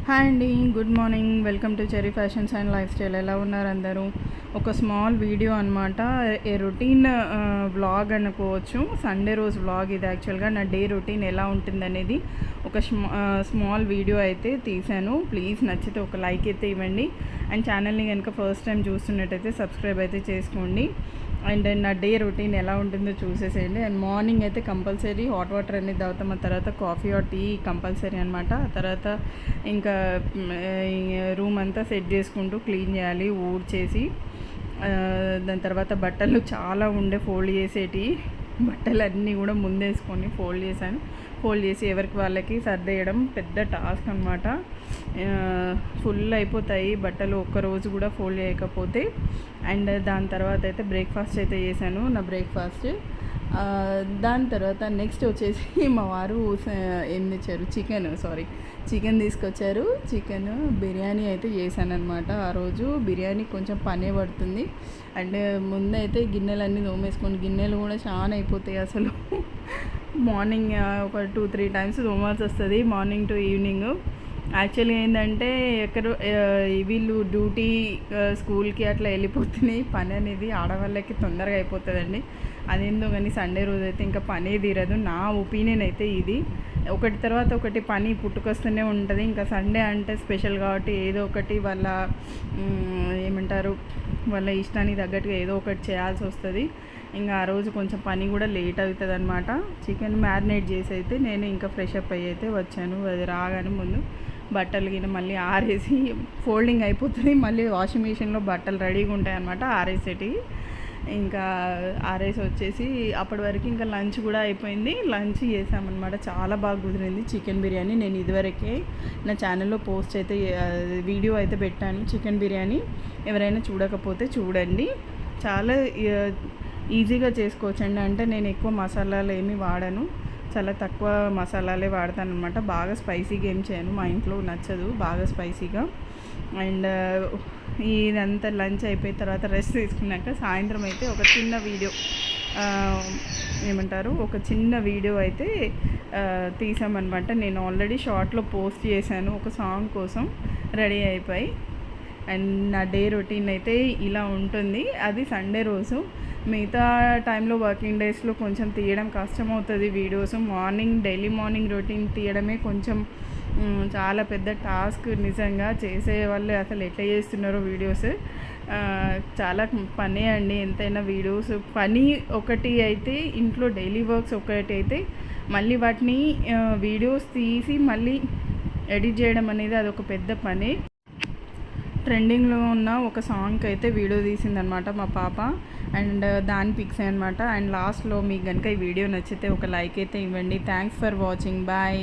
Hi అండి, good morning. Welcome to cherry fashions and life style. ఎలా ఉన్నారు అందరూ? ఒక స్మాల్ వీడియో అనమాట, ఏ రొటీన్ వ్లాగ్ అనుకోవచ్చు. సండే రోజు వ్లాగ్ ఇది. యాక్చువల్గా నా డే రొటీన్ ఎలా ఉంటుందనేది ఒక స్మాల్ వీడియో అయితే తీశాను. ప్లీజ్ నచ్చితే ఒక లైక్ అయితే ఇవ్వండి. అండ్ ఛానల్ని కనుక ఫస్ట్ టైం చూస్తున్నట్టయితే సబ్స్క్రైబ్ అయితే చేసుకోండి. అండ్ నా డే రొటీన్ ఎలా ఉంటుందో చూసేసేయండి. అండ్ మార్నింగ్ అయితే కంపల్సరీ హాట్ వాటర్ అనేది తాగుతాం. ఆ తర్వాత కాఫీ ఆర్ టీ కంపల్సరీ అనమాట. ఆ తర్వాత ఇంకా రూమ్ అంతా సెట్ చేసుకుంటూ క్లీన్ చేయాలి, ఊడ్చేసి. దాని తర్వాత బట్టలు చాలా ఉండే ఫోల్డ్ చేసేటివి, బట్టలన్నీ కూడా ముందేసుకొని ఫోల్డ్ చేశాను. ఫోల్డ్ చేసి ఎవరికి వాళ్ళకి సర్దేయడం పెద్ద టాస్క్ అనమాట. ఫుల్ అయిపోతాయి బట్టలు ఒక్కరోజు కూడా ఫోల్డ్ చేయకపోతే. అండ్ దాని తర్వాత అయితే బ్రేక్ఫాస్ట్ అయితే చేశాను, నా బ్రేక్ఫాస్ట్. దాని తర్వాత నెక్స్ట్ వచ్చేసి మా వారు ఏం తెచ్చారు, చికెన్ తీసుకొచ్చారు. చికెన్ బిర్యానీ అయితే చేశాను అనమాట. ఆ రోజు బిర్యానీ కొంచెం పనే పడుతుంది. అండ్ ముందైతే గిన్నెలన్నీ తోమేసుకొని, గిన్నెలు కూడా చాలా అయిపోతాయి అసలు. మార్నింగ్ ఒక 2-3 టైమ్స్ తోమాల్సి వస్తుంది, మార్నింగ్ టు ఈవినింగ్. యాక్చువల్లీ ఏంటంటే వీళ్ళు డ్యూటీ స్కూల్కి అట్లా వెళ్ళిపోతున్నాయి. పని అనేది ఆడవాళ్ళకి తొందరగా అయిపోతుందండి. అదేందో కానీ సండే రోజు అయితే ఇంకా పనే తీరదు. నా ఒపీనియన్ అయితే ఇది. ఒకటి తర్వాత ఒకటి పని పుట్టుకొస్తూనే ఉంటుంది. ఇంకా సండే అంటే స్పెషల్ కాబట్టి ఏదో ఒకటి వాళ్ళ ఇష్టానికి తగ్గట్టుగా ఏదో ఒకటి చేయాల్సి వస్తుంది. ఇంకా ఆ రోజు కొంచెం పని కూడా లేట్ అవుతుంది అనమాట. చికెన్ మ్యారినేట్ చేసి అయితే నేను ఇంకా ఫ్రెష్ అప్ అయ్యి అయితే వచ్చాను. అది రాగానే ముందు బట్టలు గిన్నె మళ్ళీ ఆరేసి ఫోల్డింగ్ అయిపోతుంది. మళ్ళీ వాషింగ్ మిషన్లో బట్టలు రెడీగా ఉంటాయి అన్నమాట ఆరేసేటి. ఇంకా ఆరేసి వచ్చేసి అప్పటి వరకు ఇంకా లంచ్ కూడా అయిపోయింది. లంచ్ చేసామన్నమాట. చాలా బాగా కుదిరింది చికెన్ బిర్యానీ. నేను ఇదివరకే నా ఛానల్లో పోస్ట్ అయితే వీడియో అయితే పెట్టాను చికెన్ బిర్యానీ. ఎవరైనా చూడకపోతే చూడండి. చాలా ఈజీగా చేసుకోవచ్చండి. అంటే నేను ఎక్కువ మసాలాలు ఏమీ వాడను, చాలా తక్కువ మసాలాలే వాడతాను అనమాట. బాగా స్పైసీగా ఏం చేయను, మా ఇంట్లో నచ్చదు బాగా స్పైసీగా. అండ్ ఇదంతా లంచ్ అయిపోయిన తర్వాత రెస్ట్ తీసుకున్నాక సాయంత్రం అయితే ఒక చిన్న వీడియో అయితే తీసామన్నమాట. నేను ఆల్రెడీ షార్ట్లో పోస్ట్ చేశాను ఒక సాంగ్ కోసం రెడీ అయిపోయి. అండ్ నా డే రొటీన్ అయితే ఇలా ఉంటుంది. అది సండే రోజు. మిగతా టైంలో వర్కింగ్ డేస్లో కొంచెం తీయడం కష్టమవుతుంది వీడియోస్. డైలీ మార్నింగ్ రొటీన్ తీయడమే కొంచెం చాలా పెద్ద టాస్క్. నిజంగా చేసే వాళ్ళు అసలు ఎట్లా చేస్తున్నారో వీడియోస్. చాలా పనే అండి ఎంతైనా. వీడియోస్ పని ఒకటి అయితే, ఇంట్లో డైలీ వర్క్స్ ఒకటి అయితే, మళ్ళీ వాటిని వీడియోస్ తీసి మళ్ళీ ఎడిట్ చేయడం అనేది అదొక పెద్ద పని. ట్రెండింగ్లో ఉన్న ఒక సాంగ్కి అయితే వీడియో తీసిందనమాట మా పాప. అండ్ దాని పిక్స్ అనమాట. అండ్ లాస్ట్లో మీకు కనుక ఈ వీడియో నచ్చితే ఒక లైక్ అయితే ఇవ్వండి. Thanks for watching. బాయ్.